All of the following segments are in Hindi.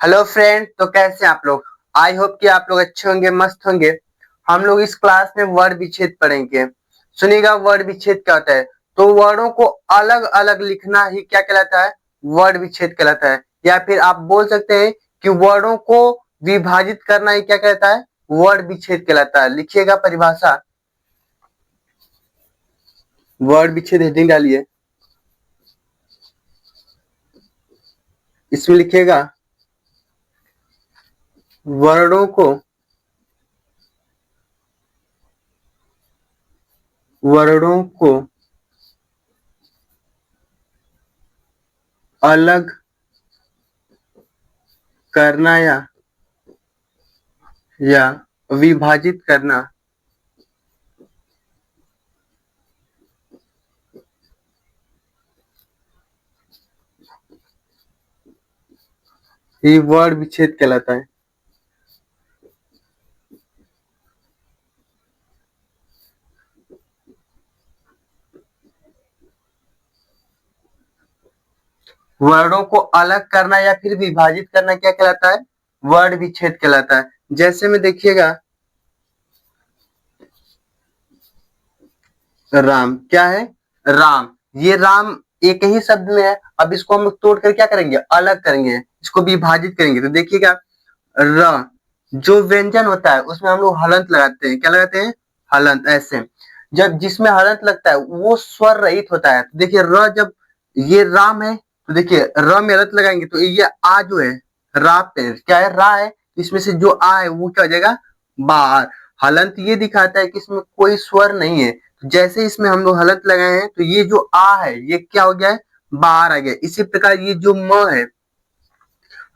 हेलो फ्रेंड, तो कैसे हैं आप लोग। आई होप कि आप लोग अच्छे होंगे, मस्त होंगे। हम लोग इस क्लास में वर्ड विच्छेद पढ़ेंगे। सुनिएगा, वर्ड विच्छेद क्या होता है। तो वर्डों को अलग अलग लिखना ही क्या कहलाता है, वर्ड विच्छेद कहलाता है। या फिर आप बोल सकते हैं कि वर्डों को विभाजित करना ही क्या कहलाता है, वर्ड विच्छेद कहलाता है। लिखिएगा परिभाषा, वर्ड विच्छेद हेडिंग डालिए, इसमें लिखिएगा वर्डों को वर्डों को अलग करना या विभाजित करना ये वर्ड विच्छेद कहलाता है। वर्डों को अलग करना या फिर विभाजित करना क्या कहलाता है, वर्ड विच्छेद कहलाता है। जैसे में देखिएगा, राम क्या है, राम। ये राम एक ही शब्द में है। अब इसको हम लोग तोड़ कर क्या करेंगे, अलग करेंगे, इसको विभाजित करेंगे। तो देखिएगा, र जो व्यंजन होता है उसमें हम लोग हलंत लगाते हैं। क्या लगाते हैं, हलंत। ऐसे जब जिसमें हलंत लगता है वो स्वर रहित होता है। तो देखिए, र जब ये राम है तो देखिए र में हलंत लगाएंगे तो ये आ जो है, रा पे क्या है, रा है। इसमें से जो आ है वो क्या हो जाएगा, बाहर। हलंत ये दिखाता है कि इसमें कोई स्वर नहीं है। जैसे इसमें हम लोग हलंत लगाए हैं तो ये जो आ है ये क्या हो गया है, बाहर आ गया। इसी प्रकार ये जो म है,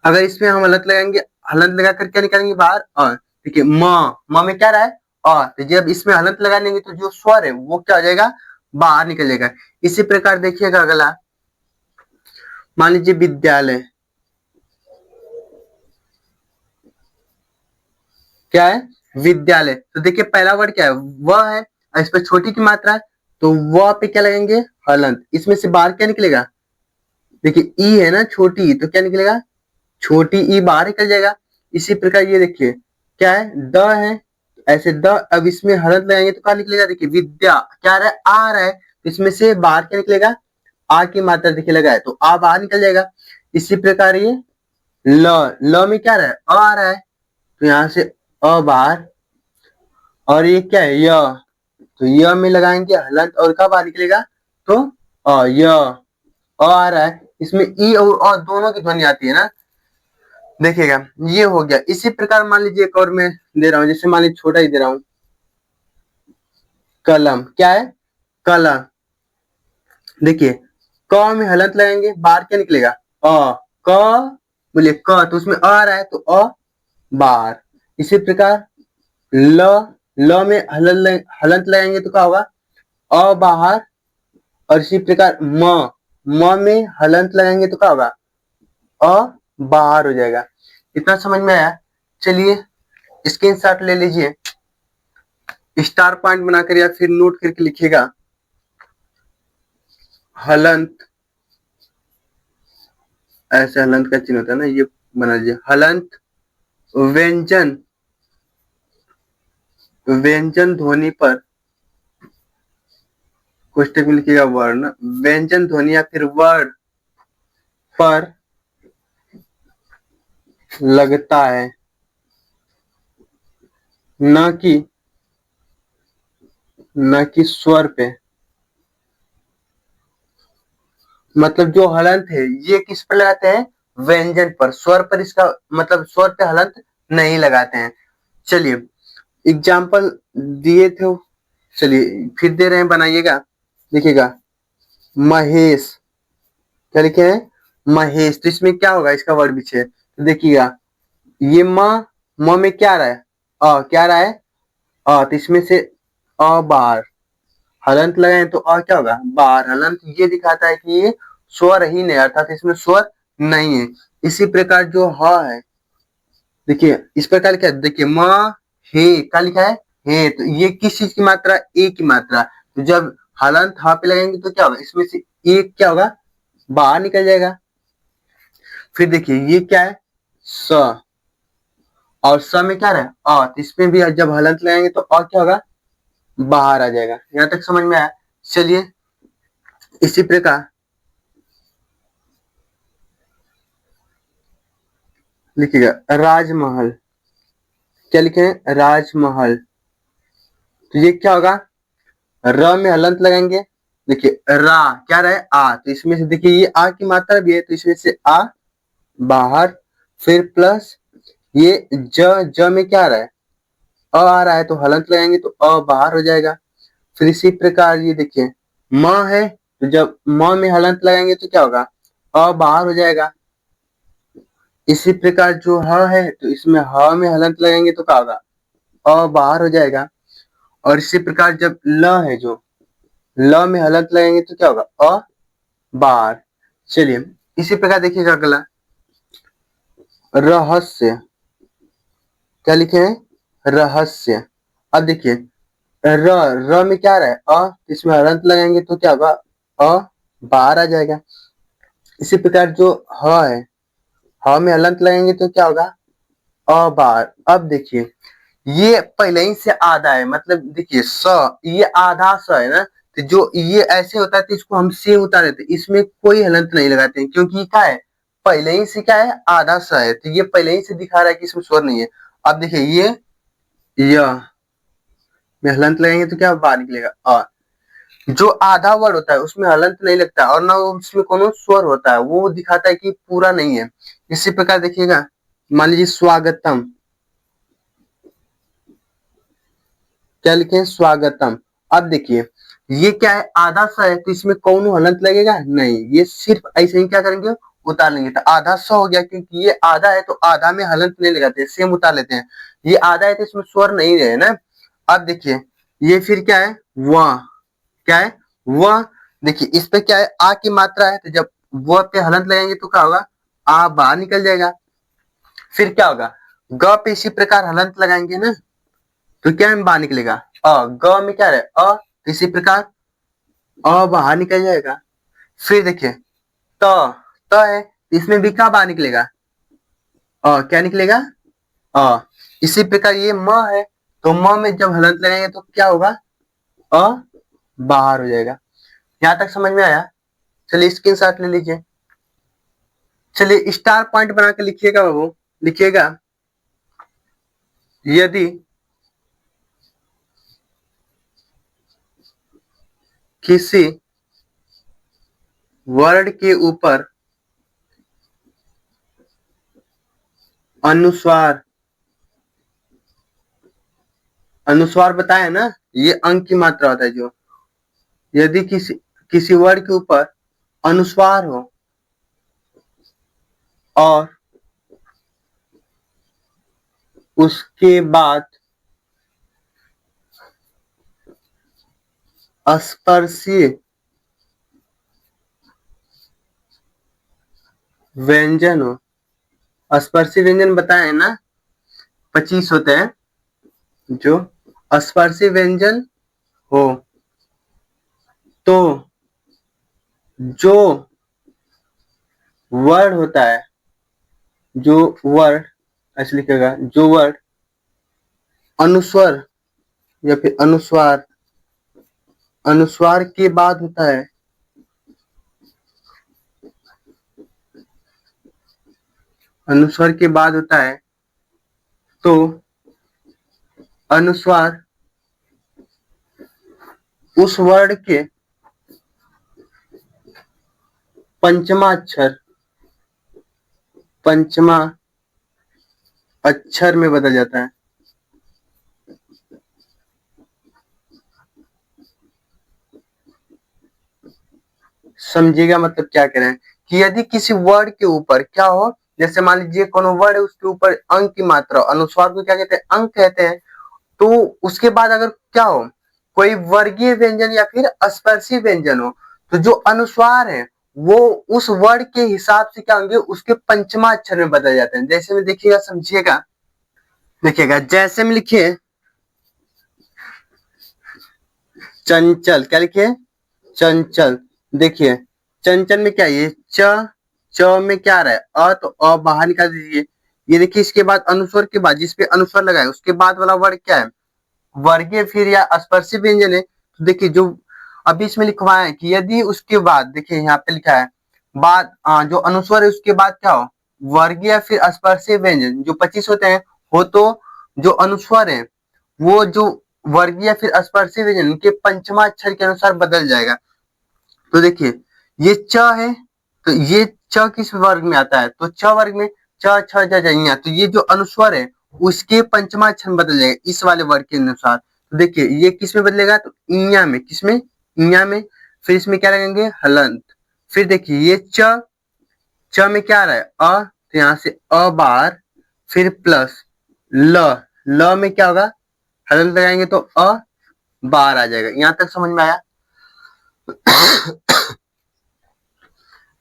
अगर इसमें हम हलंत लगाएंगे, हलंत लगाकर क्या निकालेंगे बाहर, देखिए म में क्या रहा है, तो जब इसमें हलंत लगा लेंगे तो जो स्वर है वो क्या हो जाएगा, बाहर निकल जाएगा। इसी प्रकार देखिएगा अगला, मान लीजिए विद्यालय। क्या है, विद्यालय। तो देखिए पहला वर्ड क्या है, वह है, और इस पर छोटी की मात्रा है तो वह पे क्या लगेंगे, हलंत। इसमें से बाहर क्या निकलेगा, देखिए ई है ना छोटी, तो क्या निकलेगा, छोटी ई बाहर निकल जाएगा। इसी प्रकार ये देखिए क्या है, द है, ऐसे द। अब इसमें हलंत लगाएंगे तो क्या निकलेगा, देखिए विद्या क्या रहा है, आ रहा है, तो इसमें से बाहर क्या निकलेगा, आ की मात्रा देखिए लगा है तो आ बाहर निकल जाएगा। इसी प्रकार ये ल, ल में क्या रहा है, अ आ रहा है, तो यहाँ से अ बाहर। और ये क्या है, य, तो य में लगाएंगे हलंत और कब बाहर निकलेगा, तो य, अ आ रहा है, इसमें ई और अ दोनों की ध्वनि आती है ना। देखिएगा ये हो गया। इसी प्रकार मान लीजिए एक और मैं दे रहा हूँ, जैसे मान लीजिए छोटा ही दे रहा हूँ, कलम। क्या है, कलम। देखिए क में हलंत लगाएंगे, बाहर क्या निकलेगा, क, बोलिए क, तो उसमें आ रहा है तो बाहर। इसी प्रकार ल, ल में हलंत लगाएंगे तो क्या होगा, बाहर। और इसी प्रकार म में हलंत लगाएंगे तो क्या होगा, बाहर हो जाएगा। इतना समझ में आया। चलिए स्क्रीनशॉट ले लीजिए, स्टार पॉइंट बनाकर या फिर नोट करके लिखिएगा, हलंत। ऐसे हलंत का चिन्ह होता है ना, ये बना लीजिए, हलंत व्यंजन, व्यंजन ध्वनि पर, कोष्टक में लिखिएगा वर्ण, व्यंजन ध्वनि या फिर वर्ण पर लगता है, न कि स्वर पे। मतलब जो हलंत है ये किस पर लगाते हैं, व्यंजन पर। स्वर पर इसका मतलब स्वर पे हलंत नहीं लगाते हैं। चलिए एग्जाम्पल दिए थे, चलिए फिर दे रहे हैं, बनाइएगा। देखिएगा महेश, क्या लिखे हैं, महेश। तो इसमें क्या होगा, इसका वर्ड विच्छेद। तो देखिएगा ये म में क्या रहा है, क्या रहा है, तो इसमें से बाहर, हलंत लगाए तो क्या होगा, बाहर। हलंत ये दिखाता है कि ये स्वर ही नहीं, अर्थात इसमें स्वर नहीं है। इसी प्रकार जो ह है, देखिए इस प्रकार लिखा है, देखिए म हे, क्या लिखा है, हे। तो ये किस चीज की मात्रा, ए की मात्रा। तो जब हलंत ह पे लगाएंगे तो क्या होगा, इसमें से एक क्या होगा, बाहर निकल जाएगा। फिर देखिए ये क्या है, स, और स में क्या रहे अ, तो इसमें भी जब हलंत लगाएंगे तो अ क्या होगा, बाहर आ जाएगा। यहाँ तक समझ में आया। चलिए इसी प्रकार लिखिएगा राजमहल। क्या लिखे, राजमहल। तो ये क्या होगा, र में हलंत लगाएंगे। देखिए रा क्या रहे आ, तो इसमें से देखिए ये आ की मात्रा भी है, तो इसमें से आ बाहर, फिर प्लस ये ज में क्या रहा है आ रहा है, तो हलंत लगाएंगे तो अ बाहर हो जाएगा। फिर इसी प्रकार ये देखिए म है, तो जब म में हलंत लगाएंगे तो क्या होगा, अ बाहर हो जाएगा। इसी प्रकार जो ह है, तो इसमें ह में हलंत लगाएंगे तो क्या होगा, अ बाहर हो जाएगा। और इसी प्रकार जब ल है, जो ल में हलंत लगाएंगे तो क्या होगा, अ बाहर। चलिए इसी प्रकार देखिएगा अगला रहस्य। क्या लिखे हैं, रहस्य। अब देखिए र र में क्या रहा है अ, इसमें हलंत लगाएंगे तो क्या होगा, अ बाहर आ जाएगा। इसी प्रकार जो ह है, ह में हलंत लगाएंगे तो क्या होगा, अ बार। अब देखिए ये पहले ही से आधा है, मतलब देखिए स, ये आधा स है ना, तो जो ये ऐसे होता है तो इसको हम से उतार देते हैं, इसमें कोई हलंत नहीं लगाते हैं, क्योंकि ये क्या है, पहले ही से क्या है, आधा स है, तो ये पहले ही से दिखा रहा है कि इसमें स्वर नहीं है। अब देखिए ये य में हलंत लगाएंगे तो क्या बाहर निकलेगा अ। जो आधा वर्ड होता है उसमें हलंत नहीं लगता और ना उसमें कोनो स्वर होता है, वो दिखाता है कि पूरा नहीं है। इसी प्रकार देखिएगा, मान लीजिए स्वागतम। क्या लिखे, स्वागतम। अब देखिए ये क्या है, आधा सा है, तो इसमें कौन हलंत लगेगा नहीं, ये सिर्फ ऐसे ही क्या करेंगे, उतार लेंगे। तो आधा सा हो गया, क्योंकि ये आधा है तो आधा में हलंत नहीं लगाते, सेम उतार लेते हैं। ये आधा है तो इसमें स्वर नहीं रहे ना। अब देखिए ये फिर क्या है, वह। क्या है, वह। देखिए इस पे क्या है, आ की मात्रा है, तो जब वह पे हलंत लगाएंगे तो क्या होगा, आ बाहर निकल जाएगा। फिर क्या होगा, ग पे इसी प्रकार हलंत लगाएंगे ना, तो क्या में बाहर निकलेगा अ, ग में क्या है अ, तो इसी प्रकार अ बाहर निकल जाएगा। फिर देखिए त, त है, इसमें भी क्या बाहर निकलेगा, क्या निकलेगा अ। इसी प्रकार ये म है, तो म में जब हलंत लगाएंगे तो क्या होगा, अ बाहर हो जाएगा। यहां तक समझ में आया। चलिए स्क्रीनशॉट ले लीजिए। चलिए स्टार पॉइंट बना के लिखिएगा बाबू। लिखिएगा यदि किसी वर्ड के ऊपर अनुस्वार, अनुस्वार बताए ना, ये अंक की मात्रा होता है जो, यदि किसी वर्ड के ऊपर अनुस्वार हो और उसके बाद स्पर्शीय व्यंजन हो। स्पर्शीय व्यंजन बताए ना, 25 होते हैं। जो स्पर्शीय व्यंजन हो तो जो वर्ड होता है, जो वर्ड ऐसे लिखेगा, जो वर्ड अनुस्वर या फिर अनुस्वार, अनुस्वार के बाद होता है, अनुस्वार के बाद होता है, तो अनुस्वार उस वर्ड के पंचमा अक्षर, पंचमा अक्षर में बदल जाता है। समझिएगा मतलब क्या कह रहे हैं, कि यदि किसी वर्ड के ऊपर क्या हो, जैसे मान लीजिए कोनो वर्ड है, उसके ऊपर अंक की मात्रा, अनुस्वार को क्या कहते हैं, अंक कहते हैं। तो उसके बाद अगर क्या हो, कोई वर्गीय व्यंजन या फिर स्पर्शी व्यंजन हो, तो जो अनुस्वार है वो उस वर्ड के हिसाब से क्या होंगे, उसके पंचमा अक्षर में बदल जाते हैं। जैसे में देखिएगा, समझिएगा। देखिएगा जैसे में लिखिए चंचल। क्या लिखिए, चंचल। देखिए चंचल में क्या है, ये च, च में क्या आ रहा है अ, तो अ बाहर निकाल दीजिए। ये देखिए इसके बाद अनुस्वर के बाद जिसपे अनुस्वर लगा है उसके बाद वाला वर्ड क्या है, वर्गीय फिर या स्पर्शी व्यंजन है। तो देखिए जो अभी इसमें लिखवा है कि यदि उसके बाद देखिए यहाँ पे लिखा है बाद जो अनुस्वर है उसके बाद क्या हो, वर्गीय या फिर स्पर्शी व्यंजन जो 25 होते हैं हो तो जो अनुस्वर है वो जो वर्गीय या फिर स्पर्शी व्यंजन उनके पंचमा अक्षर के अनुसार बदल जाएगा। तो देखिए ये च है तो ये च किस वर्ग में आता है, तो च वर्ग में च छ ज ज ञ, तो ये जो अनुस्वर है उसके पंचमा अक्षर बदल जाएगा इस वाले वर्ग के अनुसार। तो देखिए ये किस में बदलेगा, तो इया में, किसमें, इया में। फिर इसमें क्या लगेंगे, हलंत। फिर देखिए ये च में क्या आ रहा है, अ, तो यहाँ से अ बार, फिर प्लस ल में क्या होगा, हलंत लगाएंगे तो अ बार आ जाएगा। यहाँ तक समझ में आया।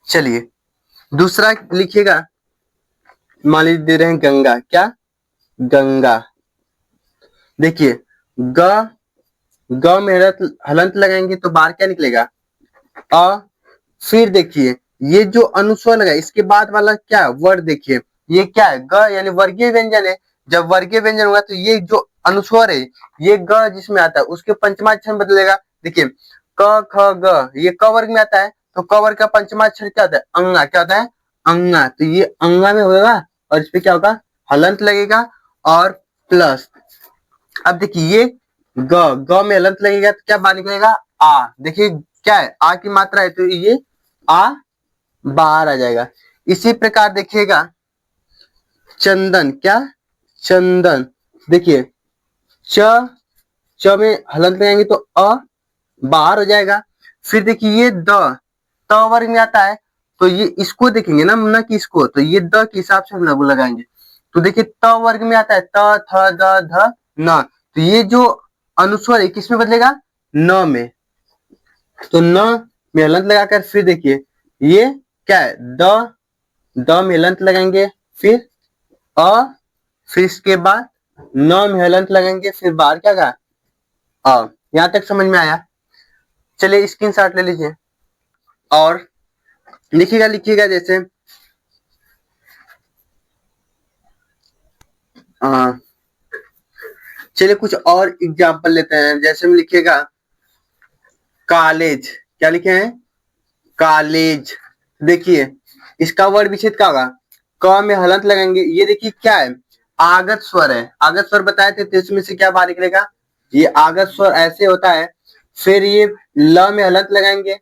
चलिए दूसरा लिखिएगा, मान लीजिए दे रहे हैं गंगा, क्या, गंगा। देखिए ग में हलंत लगाएंगे तो बार क्या निकलेगा, अ। फिर देखिए ये जो अनुस्वर लगा इसके बाद वाला क्या वर्ड, देखिए ये क्या है, ग यानी वर्गीय व्यंजन है। जब वर्गीय व्यंजन होगा तो ये जो अनुस्वर है ये ग जिसमें आता है उसके पंचमाक्षर बदलेगा। देखिए क ख ग ये क वर्ग में आता है तो क वर्ग का पंचमाक्षर क्या होता है, अंगा, क्या होता है, अंगा। तो ये अंगा में होगा और इस पे क्या होगा, हलंत लगेगा और प्लस। अब देखिए ये ग में हलंत लगेगा तो क्या बाहर निकलेगा, आ। देखिए क्या है, आ की मात्रा है तो ये आ बाहर आ जाएगा। इसी प्रकार देखिएगा चंदन, क्या, चंदन। देखिए च में हलंत लगाएंगे तो अ बाहर हो जाएगा। फिर देखिए ये त वर्ग में आता है तो ये इसको देखेंगे ना, न कि इसको, तो ये द के हिसाब से हम लोग लगाएंगे। तो देखिए त वर्ग में आता है त थ द ध न, तो ये जो अनुस्वर है किसमें बदलेगा, न में। तो न में हलंत लगाकर फिर देखिए ये क्या है, द में हलंत लगाएंगे, फिर अ, फिर इसके बाद न में हलंत लगाएंगे, फिर बाहर क्या का, अ। यहां तक समझ में आया। चलिए स्क्रीनशॉट ले लीजिए और लिखिएगा जैसे चलिए कुछ और एग्जाम्पल लेते हैं। जैसे हम लिखिएगा कॉलेज, क्या लिखे हैं, कॉलेज। देखिए इसका वर्ड विच्छेद क्या होगा, क में हलंत लगाएंगे। ये देखिए क्या है, आगत स्वर है, आगत स्वर बताए थे तो इसमें से क्या बाहर निकलेगा, ये आगत स्वर ऐसे होता है। फिर ये ल में हलंत लगाएंगे,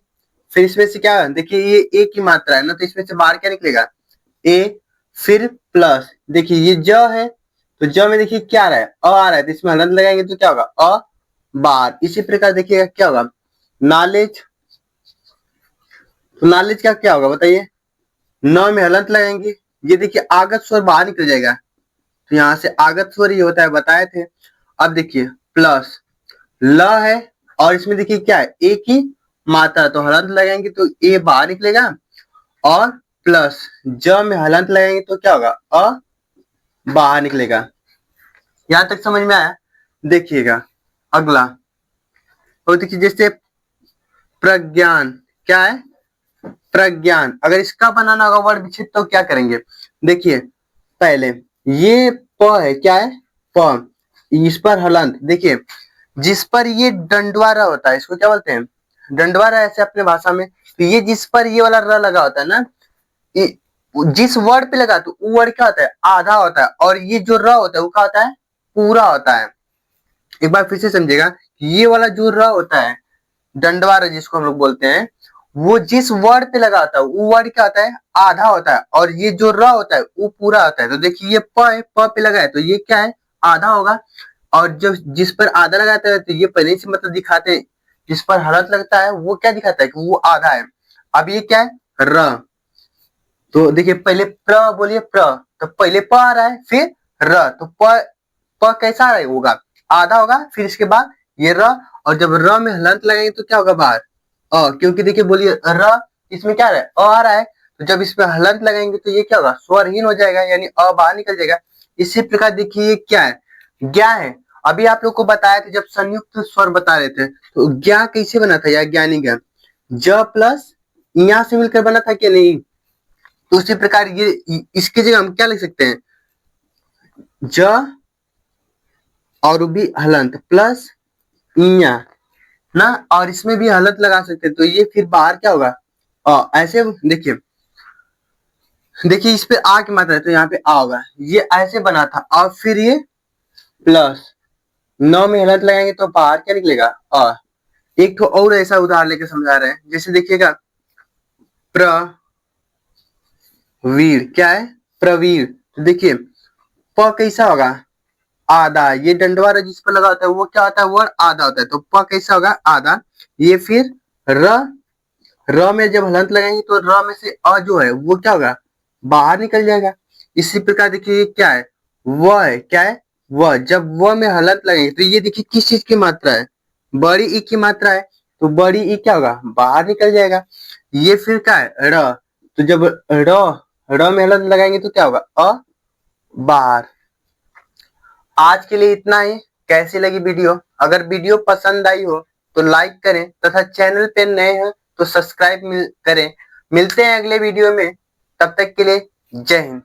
फिर इसमें से क्या, देखिए ये ए की मात्रा है ना, तो इसमें से बाहर क्या निकलेगा, ए। फिर प्लस, देखिए ये ज है तो ज में देखिए क्या आ रहा है, अ आ रहा है, तो इसमें हलंत लगाएंगे तो क्या होगा, अ बार। इसी प्रकार देखिएगा क्या होगा, नॉलेज। तो नॉलेज का क्या होगा बताइए, न में हलंत लगाएंगे, ये देखिए आगत स्वर बाहर निकल जाएगा, तो यहाँ से आगत स्वर ये होता है, बताए थे। अब देखिए प्लस ल है और इसमें देखिए क्या है, ए की मात्रा, तो हलंत लगाएंगे तो ए बाहर निकलेगा और प्लस ज में हलंत लगाएंगे तो क्या होगा, अ बाहर निकलेगा। यहां तक समझ में आया। देखिएगा अगला, तो देखिए जैसे प्रज्ञान, क्या है, प्रज्ञान। अगर इसका बनाना होगा वर्ड विच्छेद तो क्या करेंगे, देखिए पहले ये प है, क्या है, प, इस पर हलंत। देखिए जिस पर ये डंडवारा होता है इसको क्या बोलते हैं, डंडवारा ऐसे अपने भाषा में। तो ये जिस पर ये वाला र लगा होता है ना, ये जिस वर्ड पे लगा तो वो वर्ड क्या होता है, आधा होता है, और ये जो र होता है वो क्या होता है, पूरा होता है। एक बार फिर से समझिएगा, ये वाला जो र होता है, दंडवार जिसको हम लोग बोलते हैं, वो जिस वर्ड पे लगा होता है वो वर्ड क्या होता है, आधा होता है, और ये जो र होता है वो पूरा होता है। तो देखिए ये प है, प पे लगा है तो ये क्या है, आधा होगा। और जो जिस पर आधा लगाता है तो ये पहले से मतलब दिखाते हैं, जिस पर हलंत लगता है वो क्या दिखाता है कि वो आधा है। अब ये क्या है, र। तो देखिए पहले प्र बोलिए, प्र, तो पहले प आ रहा है फिर र, तो प कैसा आ रहा है, होगा आधा होगा, फिर इसके बाद ये र, और जब र में हलंत लगाएंगे तो क्या होगा बाहर, अ। क्योंकि देखिए बोलिए र, इसमें क्या आ रहा है, अ आ रहा है, तो जब इसमें हलंत लगाएंगे तो ये क्या होगा, स्वरहीन हो जाएगा, यानी अ बाहर निकल जाएगा। इसी प्रकार देखिए ये क्या है, ज्ञा है। अभी आप लोग को बताया था जब संयुक्त स्वर बता रहे थे तो ज्ञा कैसे बना था, या ज्ञानी ज्ञान, ज प्लस यहाँ से मिलकर बना था क्या नहीं। तो उसी प्रकार ये इसकी जगह हम क्या लिख सकते हैं, ज और भी हलंत प्लस इया ना, और इसमें भी हलंत लगा सकते हैं, तो ये फिर बाहर क्या होगा ऐसे देखिए, देखिए इस पे आ की मात्रा है तो यहाँ पे आ होगा, ये ऐसे बना था और फिर ये प्लस 9 में हलंत लगाएंगे तो बाहर क्या निकलेगा एक तो और ऐसा उदाहरण लेके समझा रहे हैं, जैसे देखिएगा प्रवीर, क्या है प्रवीर, तो देखिए प कैसा होगा आधा, ये डंडवा जिस पर लगा होता है वो क्या होता है वर्ण आधा होता है, तो प कैसा होगा आधा, ये फिर र र में जब हलंत लगाएंगे तो र में से अ जो है वो क्या होगा बाहर निकल जाएगा। इसी प्रकार देखिए ये क्या है व है, क्या है व, जब व में हलंत लगेंगे तो ये देखिए किस चीज की मात्रा है, बड़ी ई की मात्रा है, तो बड़ी ई क्या होगा बाहर निकल जाएगा। ये फिर क्या है र, तो जब र में हलंत लगाएंगे तो क्या होगा बाहर। आज के लिए इतना ही। कैसी लगी वीडियो? अगर वीडियो पसंद आई हो तो लाइक करें तथा चैनल पे नए हैं तो सब्सक्राइब करें। मिलते हैं अगले वीडियो में, तब तक के लिए जय हिंद।